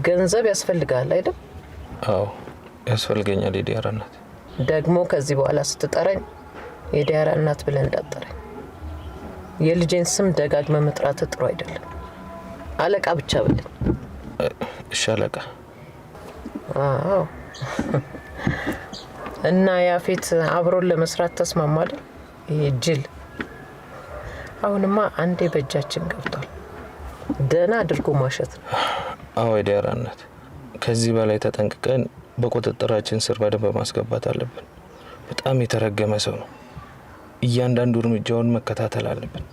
ገንዘብ ያስፈልጋል አይደል? አዎ ያስፈልገኛል የዲያራ እናት። ደግሞ ከዚህ በኋላ ስትጠራኝ የዲያራ እናት ብለህ እንዳትጠራኝ። የልጄን ስም ደጋግመህ መጥራት ጥሩ አይደለም። አለቃ ብቻ በለኝ። እሺ አለቃ። አዎ እና ያፌት አብሮን ለመስራት ተስማማል? ይሄ ጅል አሁንማ አንዴ በእጃችን ገብቷል። ደህና አድርጎ ማሸት ነው። አዎ የዲያራ እናት፣ ከዚህ በላይ ተጠንቅቀን በቁጥጥራችን ስር በደንብ ማስገባት አለብን። በጣም የተረገመ ሰው ነው። እያንዳንዱ እርምጃውን መከታተል አለብን።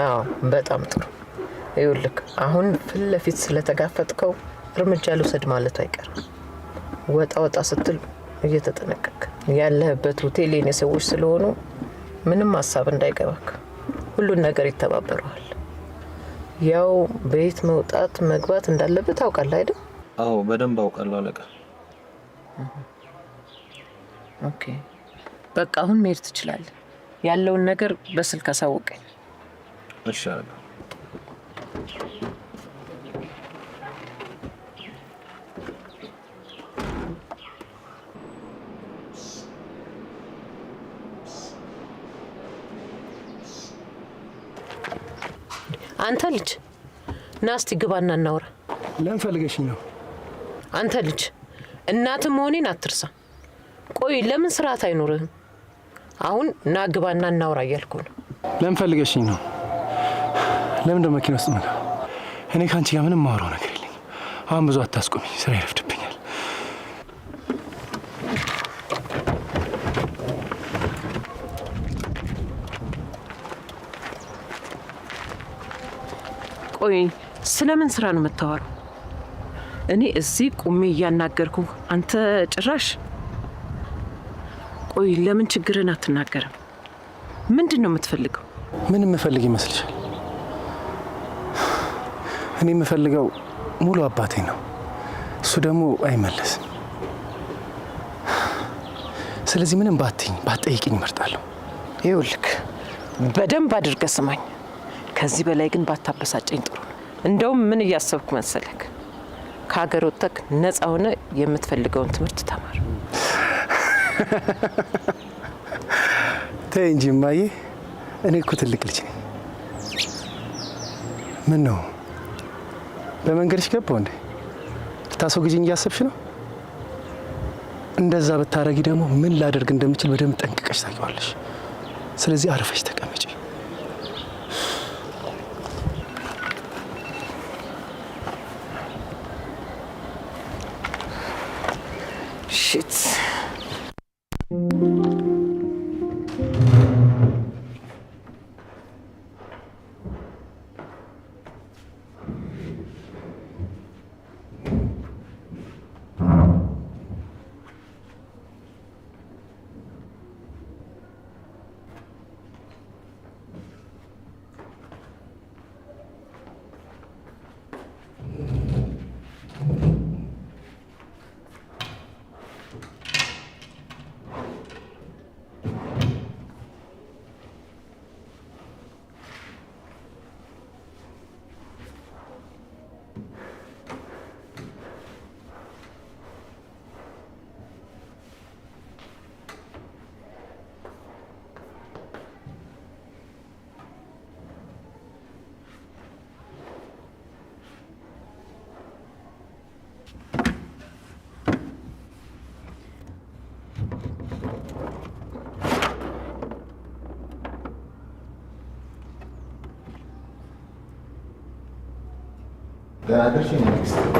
አዎ በጣም ጥሩ። ይኸውልህ አሁን ፊት ለፊት ስለተጋፈጥከው እርምጃ ልውሰድ ማለት አይቀርም። ወጣ ስትል እየተጠነቀቅ ያለህበት ሆቴል የኔ ሰዎች ስለሆኑ ምንም ሐሳብ እንዳይገባክ፣ ሁሉን ነገር ይተባበራል። ያው ቤት መውጣት መግባት እንዳለበት ታውቃለህ አይደል? አዎ በደንብ አውቃለሁ አለቃ። ኦኬ በቃ አሁን መሄድ ትችላለህ። ያለውን ነገር በስልክ አሳውቀኝ። እሺ አለቃ። አንተ ልጅ ናስቲ ግባና እናውራ። ለምን ፈልገሽኝ ነው? አንተ ልጅ እናት መሆኔን አትርሳ። ቆይ ለምን ስርዓት አይኖርህም? አሁን ና ግባና እናውራ እያልኩ ነው። ለምን ፈልገሽኝ ነው? ለምን ደሞ መኪና ውስጥ ነው? እኔ ካንቺ ጋር ምንም ማውራው ነገር የለኝም። አሁን ብዙ አታስቆሚ፣ ስራ ይረፍድብኛል። ቆይ ስለምን ስራ ነው የምታወራው? እኔ እዚህ ቁሜ እያናገርኩ አንተ ጭራሽ። ቆይ ለምን ችግርን አትናገርም? ምንድን ነው የምትፈልገው? ምን የምፈልግ ይመስልሻል? እኔ የምፈልገው ሙሉ አባቴ ነው። እሱ ደግሞ አይመለስም። ስለዚህ ምንም ባትጠይቅኝ እመርጣለሁ። ይኸውልህ በደንብ አድርገህ ስማኝ። ከዚህ በላይ ግን ባታበሳጨኝ ጥሩ ነው። እንደውም ምን እያሰብኩ መሰለክ? ከሀገር ወጥተህ ነፃ ሆነ የምትፈልገውን ትምህርት ተማር። ተይ እንጂ እማዬ፣ እኔ እኮ ትልቅ ልጅ ነኝ። ምን ነው በመንገድሽ ገባው እንዴ? ልታስወግጂኝ እያሰብሽ ነው? እንደዛ ብታረጊ ደግሞ ምን ላደርግ እንደምችል በደንብ ጠንቅቀሽ ታውቂዋለሽ። ስለዚህ አርፈሽ ተቀመጪ። ሽት Beraber şey demek istedim.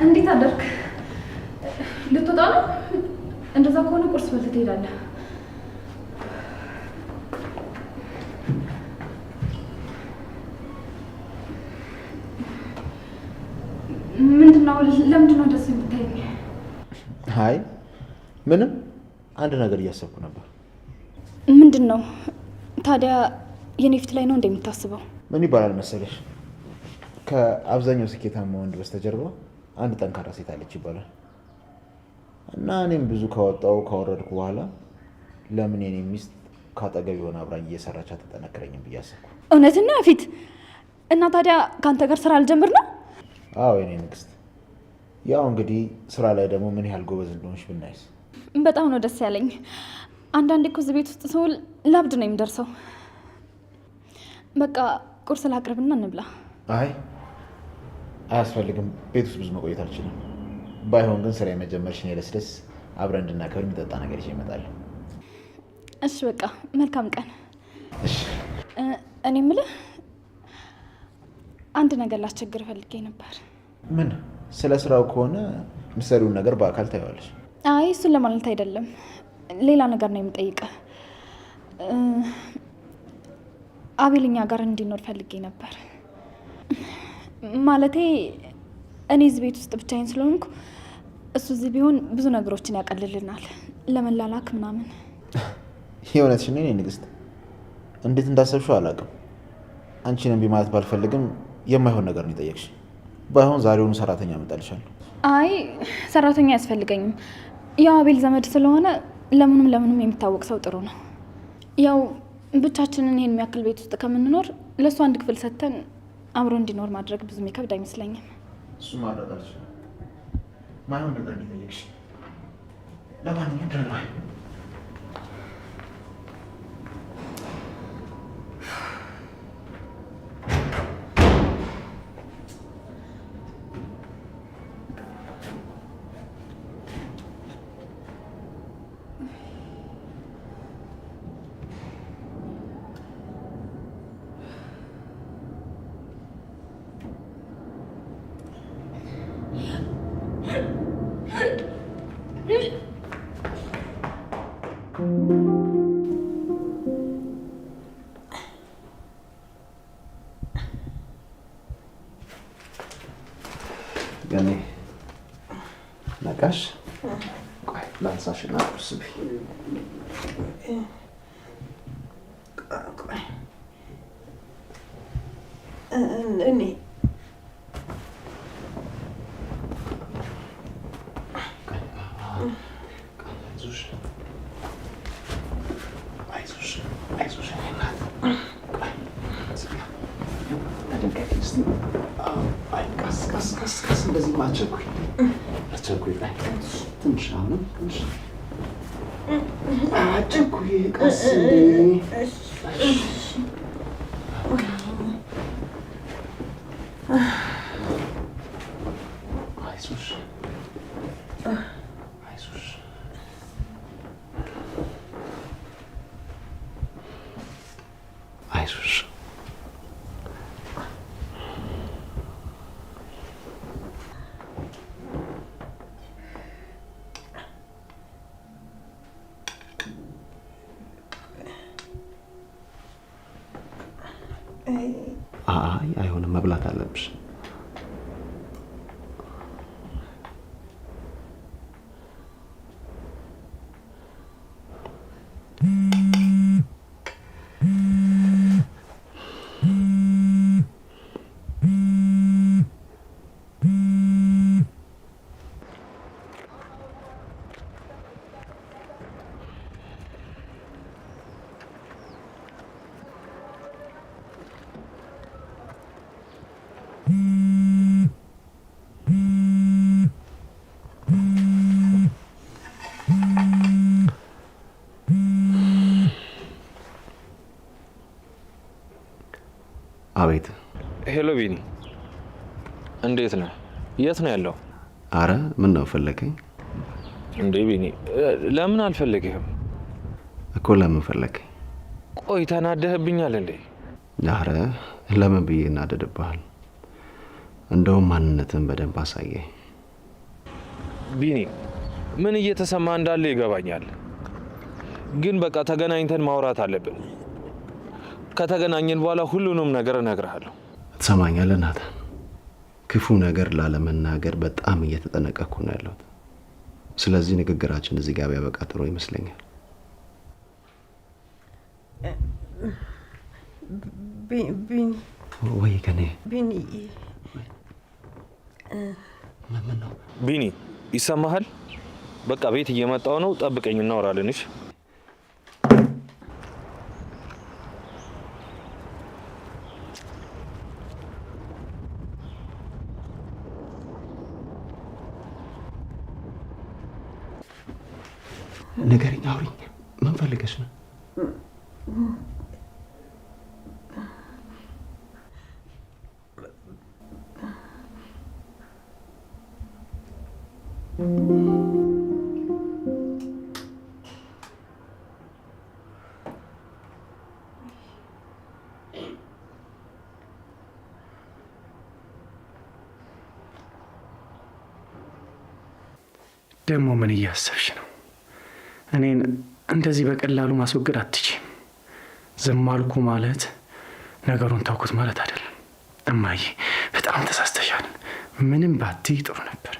እንዴት አደርክ? ልትወጣ ነው? እንደዛ ከሆነ ቁርስ በልተህ ትሄዳለህ። ምንድነው? ለምንድነው ደስ የምታየኝ? አይ ምንም፣ አንድ ነገር እያሰብኩ ነበር። ምንድነው? ታዲያ የኔ ፊት ላይ ነው እንደምታስበው? ምን ይባላል መሰለሽ፣ ከአብዛኛው ስኬታማ ወንድ በስተጀርባ አንድ ጠንካራ ሴት አለች ይባላል። እና እኔም ብዙ ካወረድኩ በኋላ ለምን የኔ ሚስት ካጠገብ የሆነ አብራኝ እየሰራች አትጠነክረኝም ብዬ አሰብኩ። እውነትና ፊት እና ታዲያ ካንተ ጋር ስራ አልጀምር ነው? አዎ የኔ ንግስት። ያው እንግዲህ ስራ ላይ ደግሞ ምን ያህል ጎበዝ እንደሆንሽ ብናይስ። በጣም ነው ደስ ያለኝ። አንዳንዴ እኮ እዚህ ቤት ውስጥ ስውል ላብድ ነው የሚደርሰው። በቃ ቁርስ ላቅርብና እንብላ። አይ አያስፈልግም፣ ቤት ውስጥ ብዙ መቆየት አልችልም። ባይሆን ግን ስራ የመጀመርሽን የለስለስ አብረን እንድናከብር የሚጠጣ ነገር ይዤ እመጣለሁ። እሺ በቃ መልካም ቀን። እሺ እኔ የምልህ አንድ ነገር ላስቸግር ፈልጌ ነበር። ምን? ስለ ስራው ከሆነ ምሰሪውን ነገር በአካል ታይዋለሽ። አይ እሱን ለማለት አይደለም፣ ሌላ ነገር ነው የምጠይቀህ። አቤል እኛ ጋር እንዲኖር ፈልጌ ነበር። ማለቴ እኔ እዚህ ቤት ውስጥ ብቻዬን ስለሆንኩ እሱ እዚህ ቢሆን ብዙ ነገሮችን ያቀልልናል፣ ለመላላክ ምናምን። የእውነትሽን ነው የኔ ንግስት? እንዴት እንዳሰብሽው አላውቅም። አንቺን እምቢ ማለት ባልፈልግም የማይሆን ነገር ነው የጠየቅሽ። ባይሆን ዛሬውኑ ሰራተኛ አመጣልሻለሁ። አይ ሰራተኛ አያስፈልገኝም። ያው አቤል ዘመድ ስለሆነ ለምንም የሚታወቅ ሰው ጥሩ ነው። ያው ብቻችንን ይሄን የሚያክል ቤት ውስጥ ከምንኖር ለእሱ አንድ ክፍል ሰጥተን አብሮ እንዲኖር ማድረግ ብዙ የሚከብድ አይመስለኝም። እሱ ማድረግ አልችልም። ማይሆን ነገር ነው የጠየቅሽ። ለማንኛውም ደህና ዋይ። ገኔ ነቃሽ? ቆይ ላንሳሽና ቁርስ ብይ። እኔ እንደዚህ አቸኩይ ትንሽ አሁንም ትንሽ አቸኩይ ቀስ አይዞሽ። አይ አይሆንም፣ መብላት አለብሽ። አቤት። ሄሎ ቢኒ፣ እንዴት ነህ? የት ነው ያለው? አረ ምን ነው ፈለገኝ እንዴ? ቢኒ ለምን አልፈለግህም እኮ? ለምን ፈለገኝ? ቆይ ተናደህብኛል እንዴ? አረ ለምን ብዬ እናደድብሃል? እንደውም ማንነትን በደንብ አሳየኝ። ቢኒ ምን እየተሰማ እንዳለ ይገባኛል፣ ግን በቃ ተገናኝተን ማውራት አለብን። ከተገናኘን በኋላ ሁሉንም ነገር እነግርሃለሁ። ትሰማኛለህ ናታን? ክፉ ነገር ላለመናገር በጣም እየተጠነቀቅኩ ነው ያለሁት። ስለዚህ ንግግራችን እዚህ ጋር ቢያበቃ ጥሩ ይመስለኛል። ቢኒ ወይ ከኔ ቢኒ ምን ነው? ቢኒ ይሰማሃል? በቃ ቤት እየመጣው ነው፣ ጠብቀኝ፣ እናወራለን። እሺ ንገሪኝ፣ አውሪኝ። ምን ፈልገሽ ነው? ደግሞ ምን እያሰብሽ ነው? እኔን እንደዚህ በቀላሉ ማስወገድ አትችይም። ዝም አልኩ ማለት ነገሩን ተውኩት ማለት አይደለም። እማዬ በጣም ተሳስተሻል። ምንም ባትይ ጥሩ ነበር።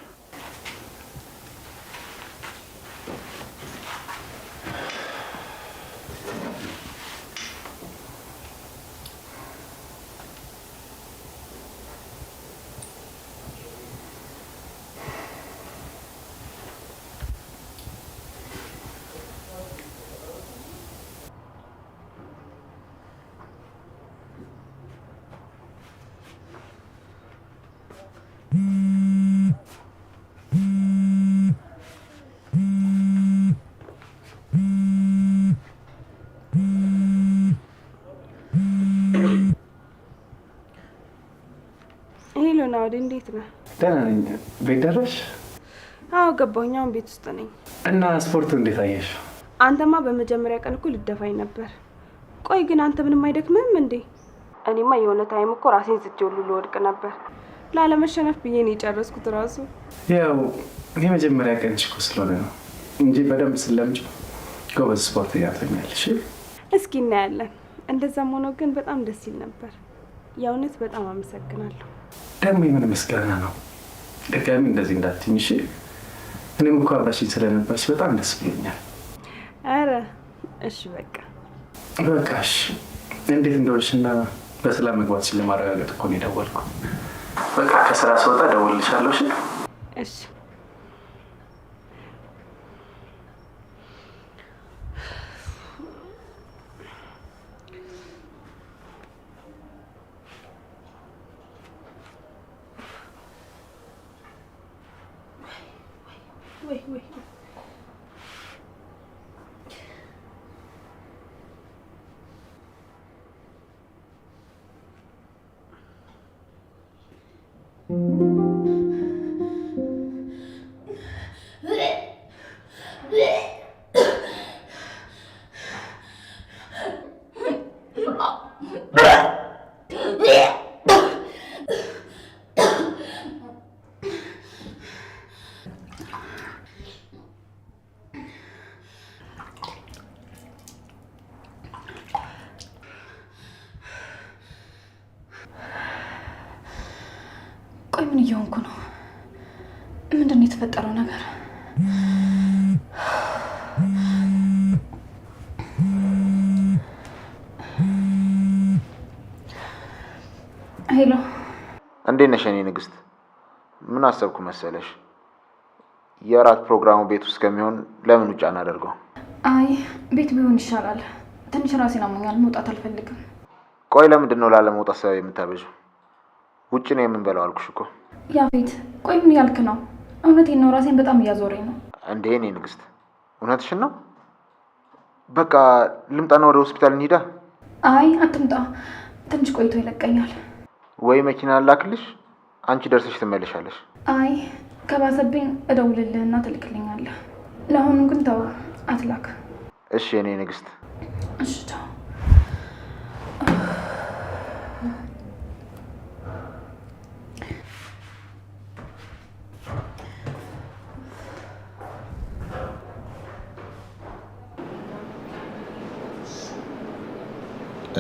ናውዲ እንዴት ነህ? ደህና ነኝ። ቤት ደረስሽ? አዎ ገባሁኝ። አሁን ቤት ውስጥ ነኝ። እና ስፖርቱ እንዴት አየሽ? አንተማ በመጀመሪያ ቀን እኮ ልደፋኝ ነበር። ቆይ ግን አንተ ምንም አይደክምህም እንዴ? እኔማ የሆነ ታይም እኮ ራሴን ዝጄ ሁሉ ልወድቅ ነበር። ላለመሸነፍ ብዬ ነው የጨረስኩት ራሱ። ያው የመጀመሪያ ቀን እኮ ስለሆነ ነው እንጂ በደንብ ስለምጭ ጎበዝ ስፖርት እያተኛለሽ። እስኪ እናያለን። እንደዛም ሆኖ ግን በጣም ደስ ይል ነበር። የእውነት በጣም አመሰግናለሁ። ደግሞ የምን ምስጋና ነው? ድጋሚ እንደዚህ እንዳትኝ እሺ? እኔም እኮ አብራሽኝ ስለነበርሽ በጣም ደስ ብሎኛል። አረ እሺ በቃ እሺ። እንዴት እንደሆንሽና በሰላም መግባትሽን ለማረጋገጥ እኮ ነው የደወልኩት። በቃ ከስራ ስወጣ እደውልልሻለሁ እሺ? እሺ ወይ ቆይ ምን እየሆንኩ ነው? ምንድን ነው የተፈጠረው ነገር? ሄሎ፣ እንዴት ነሽ የኔ ንግስት? ምን አሰብኩ መሰለሽ? የራት ፕሮግራሙ ቤት ውስጥ ከሚሆን ለምን ውጭ አናደርገው? አይ ቤት ቢሆን ይሻላል። ትንሽ ራሴን አሞኛል፣ መውጣት አልፈልግም። ቆይ ለምንድን ነው ላለመውጣት ሰበብ የምታበዥው? ውጭ ነው የምንበላው አልኩሽ እኮ። ያፌት ቆይ ምን ያልክ ነው? እውነቴን ነው፣ ራሴን በጣም እያዞረኝ ነው። እንዴ የኔ ንግስት እውነትሽን ነው? በቃ ልምጣና ወደ ሆስፒታል እንሂዳ? አይ አትምጣ፣ ትንሽ ቆይቶ ይለቀኛል። ወይ መኪና ላክልሽ፣ አንቺ ደርሰሽ ትመለሻለሽ። አይ ከባሰብኝ እደውልልህና ትልክልኛለህ። ለአሁኑ ግን ተው፣ አትላክ። እሺ የኔ ንግስት። እሺ ተው።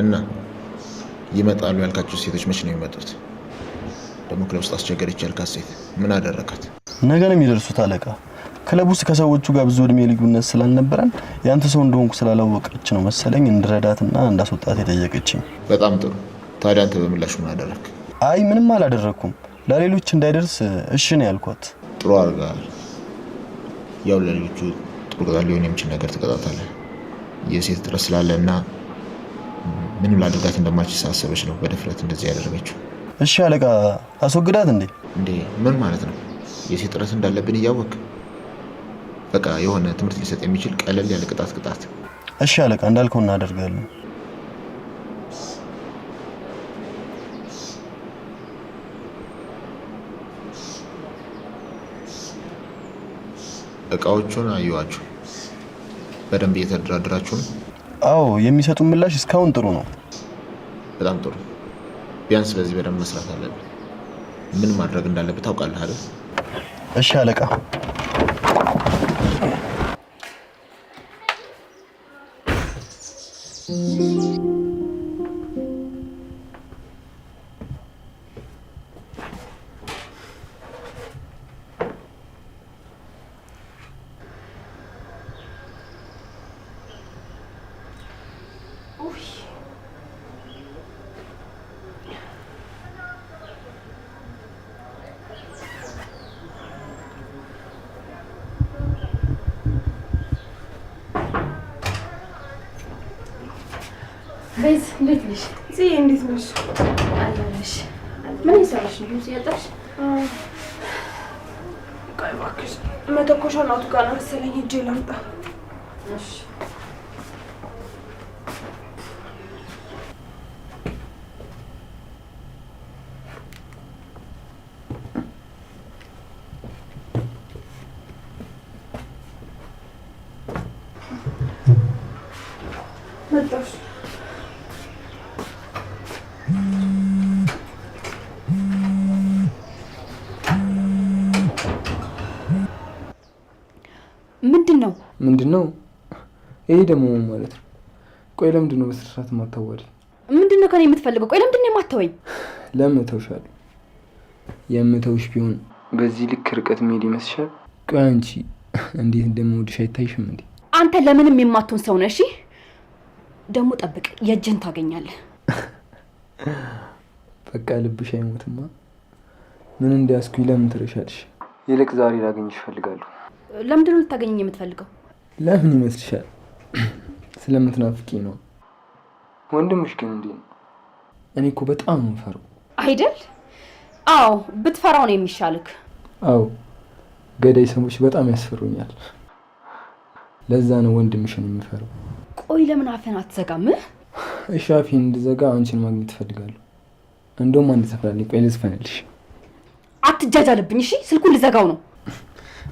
እና ይመጣሉ ያልካቸው ሴቶች መቼ ነው የሚመጡት? ደግሞ ክለብ ውስጥ አስቸገረች ያልካት ሴት ምን አደረካት? ነገ ነው የሚደርሱት አለቃ። ክለብ ውስጥ ከሰዎቹ ጋር ብዙ እድሜ ልዩነት ስላልነበረን ያንተ ሰው እንደሆንኩ ስላላወቀች ነው መሰለኝ እንድረዳትና እንዳስወጣት የጠየቀችኝ። በጣም ጥሩ። ታዲያ አንተ በምላሹ ምን አደረክ? አይ ምንም አላደረኩም። ለሌሎች እንዳይደርስ እሺ ነው ያልኳት። ጥሩ አድርገሃል። ያው ለሌሎቹ ጥሩ ቅጣት ሊሆን የሚችል ነገር ትቀጣታለህ። የሴት ጥረት ስላለና ምንም ላድርጋት እንደማልችል ሳሰበች ነው በድፍረት እንደዚህ ያደረገችው። እሺ አለቃ አስወግዳት እንዴ? እንዴ ምን ማለት ነው? የሴት ጥረት እንዳለብን እያወቅ በቃ የሆነ ትምህርት ሊሰጥ የሚችል ቀለል ያለ ቅጣት። እሺ አለቃ፣ እንዳልከው እናደርጋለን። እቃዎቹን አየዋችሁ? በደንብ እየተደራደራችሁ ነው? አዎ፣ የሚሰጡን ምላሽ እስካሁን ጥሩ ነው። በጣም ጥሩ። ቢያንስ በዚህ በደንብ መስራት አለብን። ምን ማድረግ እንዳለብህ ታውቃለህ አይደል? እሺ አለቃ። ቤዝ እንዴት ነሽ? እንዴት ነሽ? አለሁልሽ። ምን እየሰራሽ ነው? ልብስ እያጠብሽ? ቆይ እባክሽ መተኮሻውን አውጡ ጋር ነው መሰለኝ ሂጅ ላምጣ። እሺ መጣሽ? ምንድነው? ይሄ ደግሞ ማለት ነው? ቆይ ለምንድን ነው በስርዓት የማታወሪ? ምንድነው ከኔ የምትፈልገው? ቆይ ለምንድን ነው የማታወኝ? ለምን ተውሻለሁ? የምተውሽ ቢሆን በዚህ ልክ ርቀት መሄድ ይመስልሻል? ቆይ አንቺ እንዴት እንደምወድሽ አይታይሽም እንዴ? አንተ ለምንም የማትሆን ሰው ነህ። እሺ ደግሞ ጠብቅ፣ የእጅህን ታገኛለህ። በቃ ልብሽ አይሞትማ። ምን እንዲያስኩኝ ለምን ትረሻለሽ? ይልቅ ዛሬ ላገኝሽ እፈልጋለሁ። ለምንድን ነው ልታገኘኝ የምትፈልገው? ለምን ይመስልሻል? ስለምትናፍቂ ነው። ወንድምሽ ግን እንዴ ነው? እኔ እኮ በጣም ነው የምፈራው። አይደል? አዎ ብትፈራው ነው የሚሻልክ። አዎ ገዳይ ሰዎች በጣም ያስፈሩኛል። ለዛ ነው ወንድምሽን የምፈራው። ቆይ ለምን አፈን አትዘጋም? እሺ አፌን እንድዘጋ አንቺን ማግኘት እፈልጋለሁ። እንደውም አንድ ዘፈን ቆይ ልዝፈንልሽ። አትጃጃልብኝ እሺ። ስልኩን ልዘጋው ነው።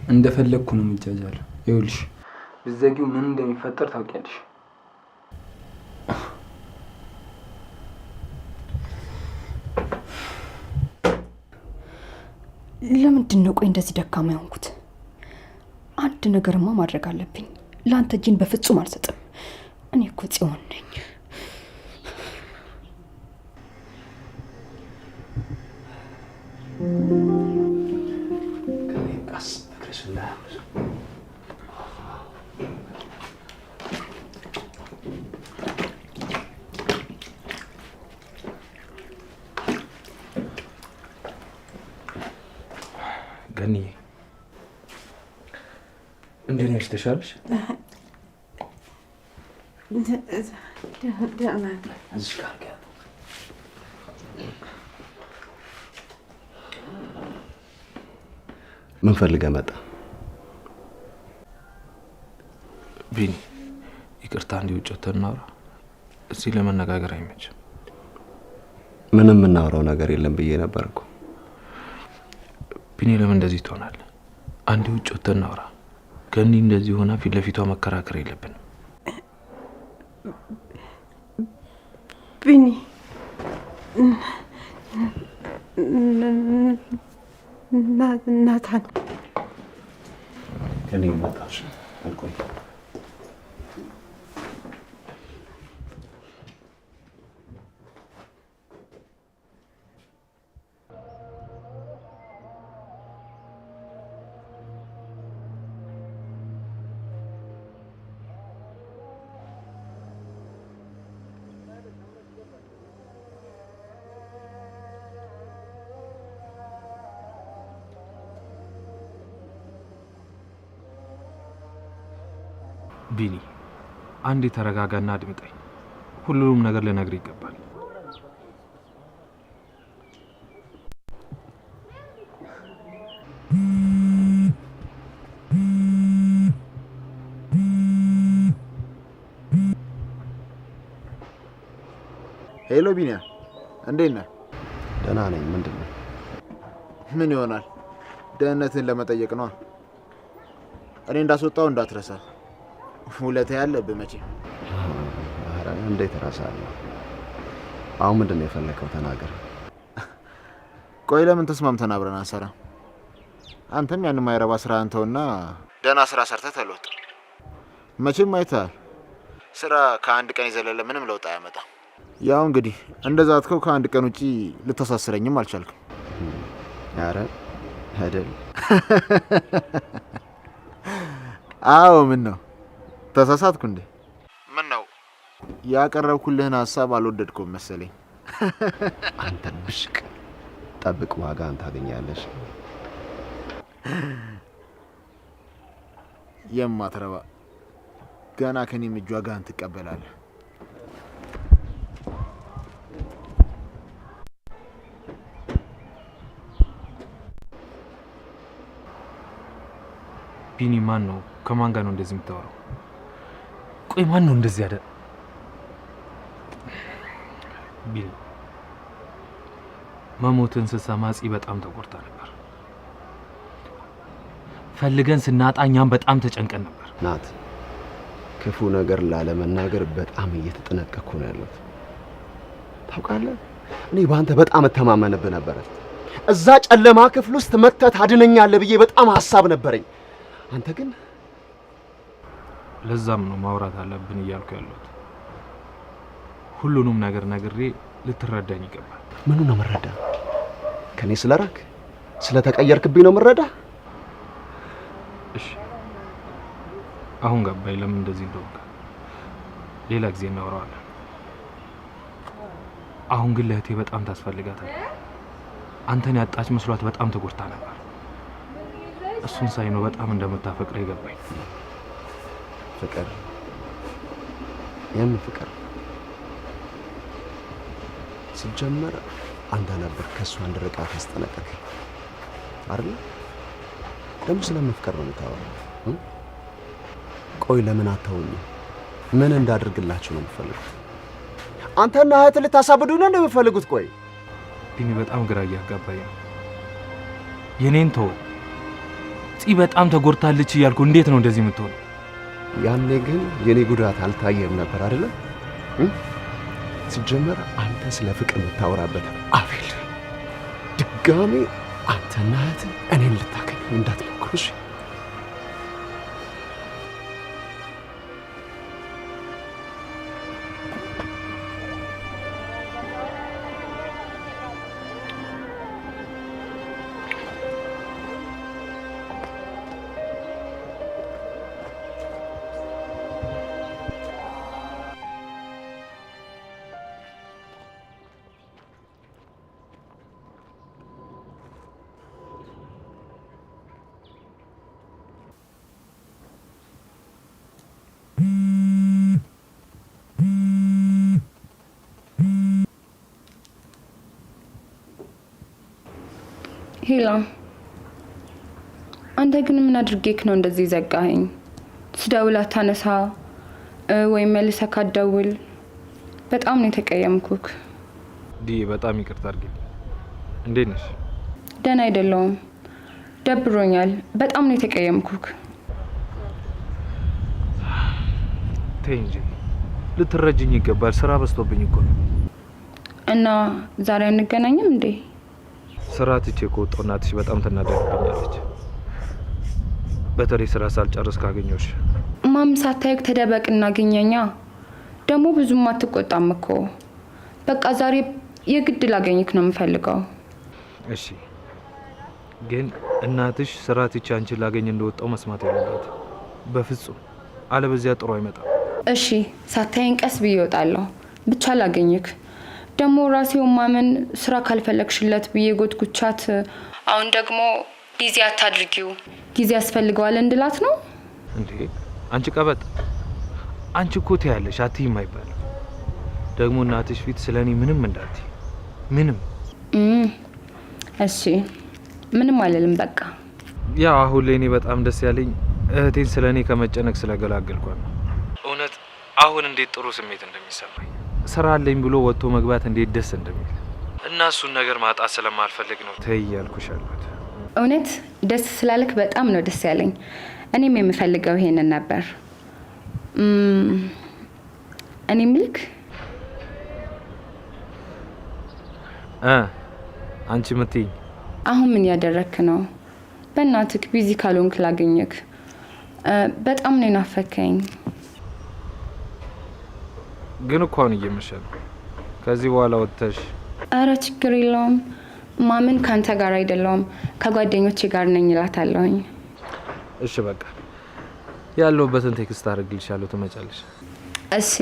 እንደፈለግኩ ነው የምጃጃለው። ይኸውልሽ ብትዘጊው ምን እንደሚፈጠር ታውቂያለሽ። ለምንድን ነው ቆይ እንደዚህ ደካማ የሆንኩት? አንድ ነገርማ ማድረግ አለብኝ። ለአንተ እጅን በፍጹም አልሰጥም። እኔ እኮ ጽዮን ነኝ። ገኒ እንዴት ነሽ? ተሻለሽ? ምን ፈልገህ መጣ? ቢኒ ይቅርታ፣ እንዲህ ውጭ ወጥተን እናውራ። እዚህ ለመነጋገር አይመችም። ምንም የምናወራው ነገር የለም ብዬ ነበር እኮ። ቢኒ ለምን እንደዚህ ትሆናለህ? አንዴ ውጭ ወጥተን እናውራ። ገኒ እንደዚህ ሆና ፊት ለፊቷ መከራከር የለብንም። ቢኒ ናታን ገኒ መጣሽ? አልቆይ ቢኒ አንዴ ተረጋጋና አድምጠኝ። ሁሉንም ነገር ልነግር ይገባል። ሄሎ ቢኒያ፣ እንዴት ነህ? ደህና ነኝ። ምንድን ነው? ምን ይሆናል? ደህንነትን ለመጠየቅ ነው። እኔ እንዳስወጣው እንዳትረሳ። ውለታ ያለብህ መቼ። ኧረ እንዴት እረሳለሁ? አሁን ምንድን ነው የፈለከው? ተናገር። ቆይ ለምን ተስማምተን አብረን አንሰራ? አንተም ያን የማይረባ ስራ አንተውና ደህና ስራ ሰርተህ ተለወጥ። መቼም አይተሃል፣ ስራ ከአንድ ቀን የዘለለ ምንም ለውጥ አያመጣም። ያው እንግዲህ እንደዛ አትከው ከአንድ ቀን ውጪ ልታሳስረኝም አልቻልክም። ኧረ አይደል? አዎ። ምን ነው ተሳሳትኩ እንዴ? ምን ነው ያቀረብኩልህን ሀሳብ አልወደድኩም መሰለኝ። አንተ ብሽቅ ጠብቅ፣ ዋጋን ታገኛለሽ። የማትረባ ገና ከኔም እጅ ዋጋህን ትቀበላለህ። ቢኒ ማን ነው? ከማን ጋር ነው እንደዚህ የምታወራው? ቆይ ማን ነው እንደዚህ ያደ ቢኒ መሞትን ስትሰማ ጽ በጣም ተቆርጣ ነበር። ፈልገን ስናጣ እኛም በጣም ተጨንቀን ነበር። ናት ክፉ ነገር ላለመናገር በጣም እየተጠነቀቅኩ ነው ያለሁት። ታውቃለህ፣ እኔ በአንተ በጣም እተማመንብህ ነበር። እዛ ጨለማ ክፍል ውስጥ መተህ ታድነኛለህ ብዬ በጣም ሀሳብ ነበረኝ። አንተ ግን ለዛም ነው ማውራት አለብን እያልኩ ያለሁት። ሁሉንም ነገር ነግሬ ልትረዳኝ ይገባል። ምኑ ነው መረዳ? ከኔ ስለራክ ስለተቀየርክብኝ ነው መረዳ? እሺ አሁን ገባኝ ለምን እንደዚህ እንደሆነ። ሌላ ጊዜ እናወራዋለን። አሁን ግን ለእህቴ በጣም ታስፈልጋታል። አንተን ያጣች መስሏት በጣም ተጎድታ ነበር። እሱን ሳይ ነው በጣም እንደምታፈቅረው ይገባኝ። ፍቅር የምን ፍቅር? ሲጀመር አንተ ነበር ከእሷ እንድርቃት ያስጠነቀቀኝ አይደል? ደግሞ ስለምን ፍቅር ነው የምታወራው? ቆይ ለምን አተውኝ? ምን እንዳደርግላችሁ ነው የምትፈልጉት? አንተና እህት ልታሳብዱኝ ነው የምትፈልጉት? ቆይ ቢኒ በጣም ግራ እያጋባኝ ነው። የኔን ተው፣ ጽ በጣም ተጎድታለች እያልኩ እንዴት ነው እንደዚህ የምትሆነው? ያኔ ግን የኔ ጉዳት አልታየም ነበር አይደለ? ሲጀመር አንተ ስለ ፍቅር የምታወራበት አፌል ድጋሜ አንተና እህት እኔን ልታገኝ እንዳትሞክሩሽ። ሄላ አንተ ግን ምን አድርጌክ ነው እንደዚህ ዘጋኸኝ? ስደውል አታነሳ ወይም መልሰህ ካትደውል በጣም ነው የተቀየምኩክ። ዲ በጣም ይቅርታ አድርጊልኝ። እንዴት ነሽ? ደህና አይደለሁም፣ ደብሮኛል። በጣም ነው የተቀየምኩክ። ተይ እንጂ ልትረጅኝ ይገባል። ስራ በዝቶብኝ እኮ ነው። እና ዛሬ አንገናኝም እንዴ? ስራ ትቼ ከወጣሁ እናትሽ በጣም ትናደድብኛለች። በተለይ ስራ ሳልጨርስ ካገኘሁሽ። ማም ሳታይክ ተደበቅ እናገኘኛ። ደግሞ ብዙም አትቆጣም እኮ። በቃ ዛሬ የግድ ላገኝክ ነው የምፈልገው። እሺ፣ ግን እናትሽ ስራ ትቼ አንቺን ላገኝ እንደወጣው መስማት ያለባት በፍጹም፣ አለበዚያ ጥሩ አይመጣም። እሺ፣ ሳታይን ቀስ ብዬ እወጣለሁ። ብቻ ላገኝክ። ደግሞ ራሴው ማመን ስራ ካልፈለግሽለት ብዬ ጎትጉቻት፣ አሁን ደግሞ ጊዜ አታድርጊው ጊዜ ያስፈልገዋል እንድላት ነው እንዴ? አንቺ ቀበጥ፣ አንቺ እኮ ትያለሽ አትይም አይባል። ደግሞ እናትሽ ፊት ስለኔ ምንም እንዳትይ ምንም። እሺ ምንም አልልም በቃ። ያ አሁን ላይ እኔ በጣም ደስ ያለኝ እህቴን ስለኔ ከመጨነቅ ስለገላገልኳት ነው። እውነት አሁን እንዴት ጥሩ ስሜት እንደሚሰማኝ ስራ አለኝ ብሎ ወጥቶ መግባት እንዴት ደስ እንደሚል እና እሱን ነገር ማጣት ስለማልፈልግ ነው ተይ ያልኩሽ አልኩት። እውነት ደስ ስላለክ በጣም ነው ደስ ያለኝ። እኔም የምፈልገው ይሄንን ነበር። እኔ ምልክ አንቺ ምትይኝ አሁን ምን ያደረክ ነው? በእናትክ ቢዚ ካልሆንክ ላገኘክ። በጣም ነው ናፈከኝ። ግን እኮ አሁን እየመሸ ነው። ከዚህ በኋላ ወጥተሽ አረ ችግር የለውም። ማምን ካንተ ጋር አይደለውም ከጓደኞቼ ጋር ነኝ እላታለሁኝ። እሺ በቃ ያለሁበትን ቴክስት አድርግልሻለሁ ትመጫለሽ። እሺ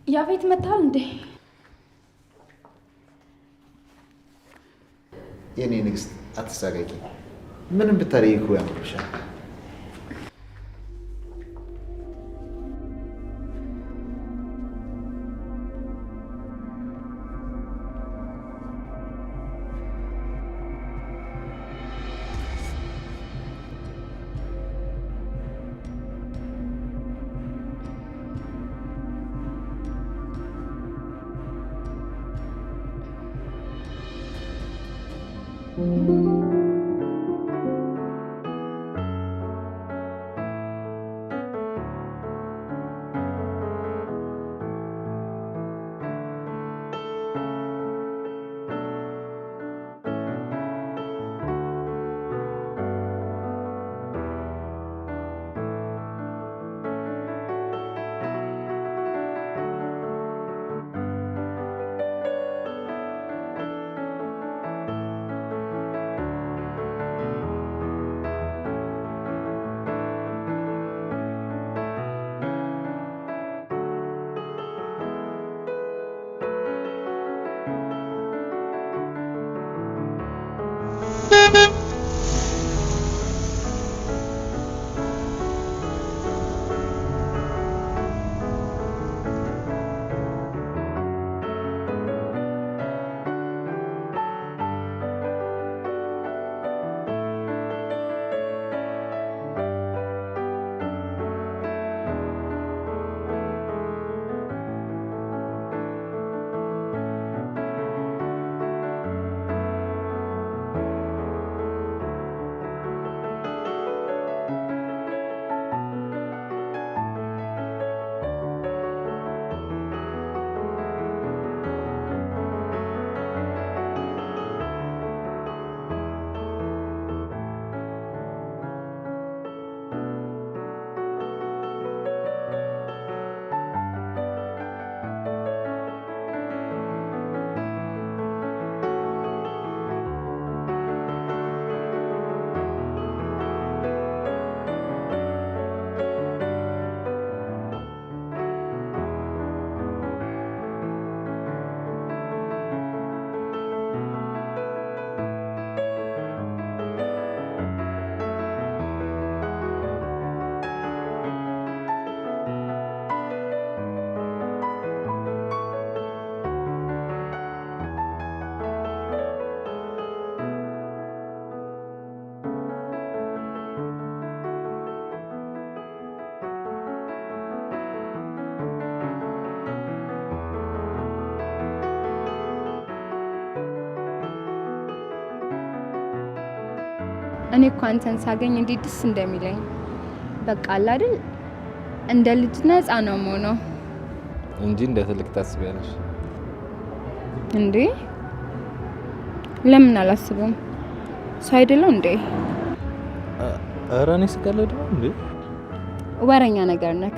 ያፌት መታል እንዴ? የኔ ንግስት አትሳቀቂ። ምንም ብታደርጊ እኮ ያምርብሻል። እኔ እኮ አንተን ሳገኝ እንዴት ደስ እንደሚለኝ በቃ አለ አይደል እንደ ልጅ ነፃ ነው የምሆነው እንጂ እንደ ትልቅ ታስቢያለሽ እንዴ? ለምን አላስብም? ሰው አይደለም እንዴ? ኧረ እኔ ስቀልድ ነው እንዴ? ወረኛ ነገር ነክ።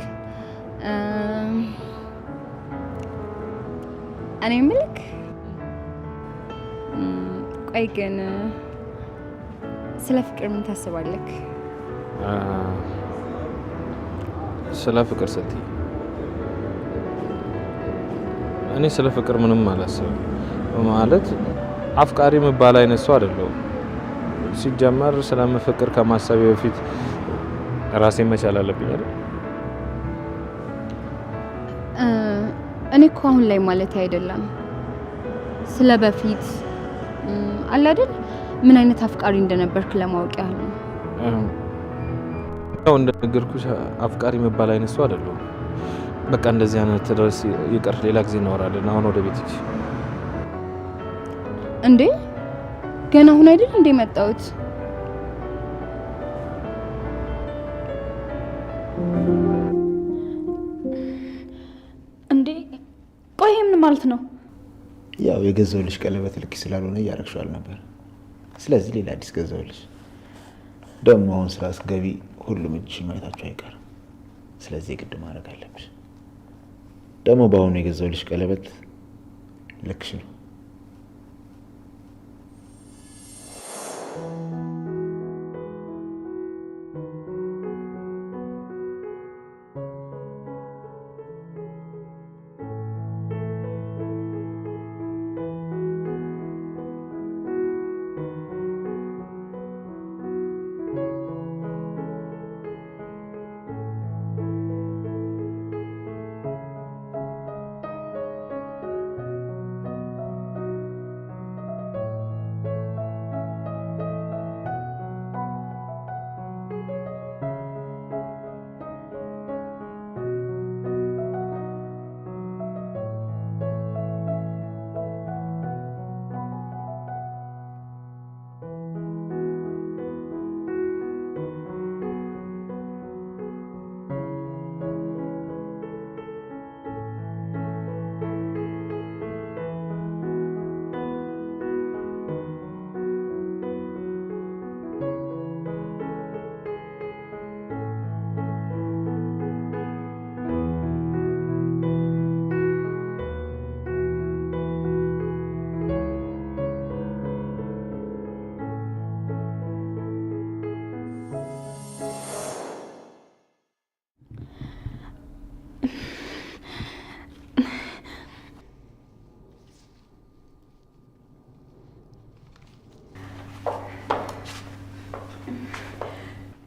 እኔ ምልክ ቆይ ግን ስለ ፍቅር ምን ታስባለህ? ስለ ፍቅር ስትይ እኔ ስለ ፍቅር ምንም አላስብም። ማለት አፍቃሪ መባል አይነት ሰው አይደለሁም። ሲጀመር ስለምፍቅር ከማሰቤ በፊት ራሴን መቻል አለብኝ አይደል? እኔ እኮ አሁን ላይ ማለት አይደለም ስለ በፊት አለ አይደል ምን አይነት አፍቃሪ እንደነበርክ ለማወቅ ያህል ነው። ያው እንደነገርኩሽ አፍቃሪ መባል አይነት ሰው አይደለሁም። በቃ እንደዚህ አይነት ድረስ ይቅር፣ ሌላ ጊዜ እናወራለን። አሁን ወደ ቤት ሂጂ። እንዴ ገና አሁን አይደል እንዴ መጣሁት? እንዴ ቆይ ምን ማለት ነው? ያው የገዛውልሽ ቀለበት ልክ ስላልሆነ እያረግሽዋል ነበር። ስለዚህ ሌላ አዲስ ገዛውልሽ። ደግሞ አሁን ስራ ስገቢ ሁሉም እጅሽ ማየታቸው አይቀርም። ስለዚህ ግድ ማድረግ አለብሽ። ደግሞ በአሁኑ የገዛውልሽ ቀለበት ልክሽ ነው።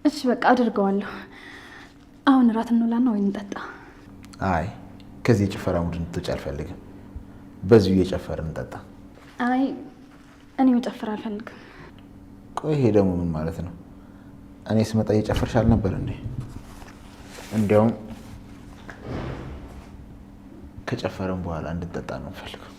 እሺ በቃ አድርገዋለሁ። አሁን እራት እንውላና ወይ እንጠጣ። አይ ከዚህ የጭፈራ ሙድ እንድትወጪ አልፈልግም። በዚሁ እየጨፈርን እንጠጣ። አይ እኔ መጨፈር አልፈልግም። ቆይ ይሄ ደግሞ ምን ማለት ነው? እኔ ስመጣ እየጨፈርሽ አልነበር እንዴ? እንዲያውም ከጨፈረን በኋላ እንድጠጣ ነው የምፈልገው።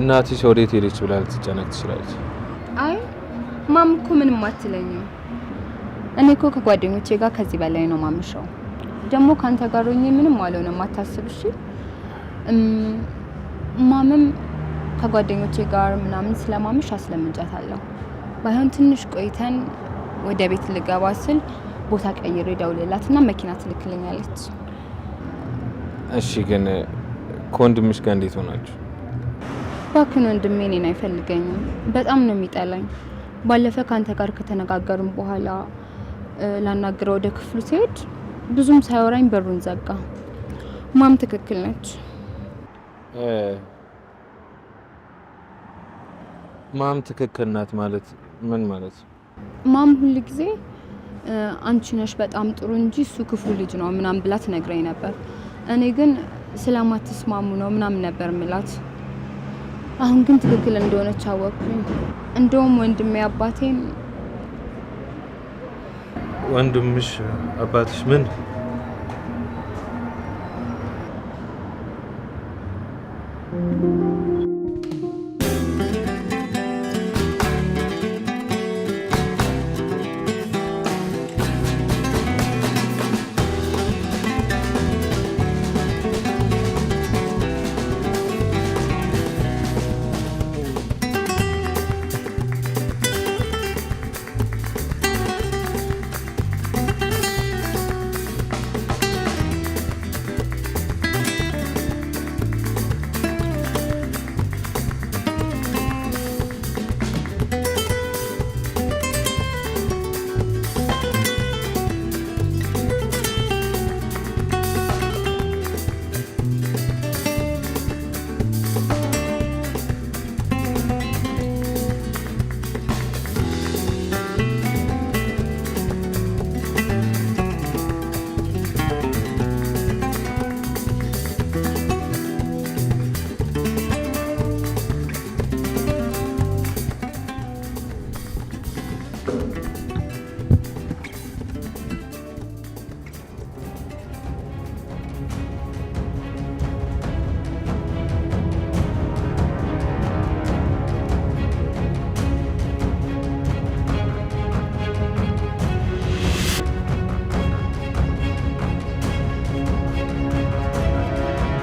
እናትሽ ወዴት ሄደች ብላ ልትጨነቅ ትችላለች። አይ ማም እኮ ምንም አትለኝም። እኔ እኮ ከጓደኞቼ ጋር ከዚህ በላይ ነው ማምሸው። ደግሞ ካንተ ጋር ሆኜ ምንም አልሆነም አታስብ እሺ። ማምም ከጓደኞቼ ጋር ምናምን ስለማምሽ አስለምጫታለሁ። ባይሆን ትንሽ ቆይተን ወደ ቤት ልገባ ስል ቦታ ቀይሬ ደውልላትና መኪና ትልክልኛለች። እሺ ግን ከወንድምሽ ጋር እንዴት ሆናችሁ? እባክህን ወንድሜ እኔን አይፈልገኝም። በጣም ነው የሚጠላኝ። ባለፈ ካንተ ጋር ከተነጋገርን በኋላ ላናግረው ወደ ክፍሉ ሲሄድ ብዙም ሳይወራኝ በሩን ዘጋ። ማም ትክክል ነች። ማም ትክክል ናት ማለት ምን ማለት? ማም ሁል ጊዜ አንቺ ነሽ በጣም ጥሩ እንጂ እሱ ክፉ ልጅ ነው ምናምን ብላ ትነግረኝ ነበር። እኔ ግን ስለማትስማሙ ነው ምናምን ነበር ምላት። አሁን ግን ትክክል እንደሆነች አወቅኩኝ። እንደውም ወንድሜ አባቴን ወንድምሽ አባትሽ ምን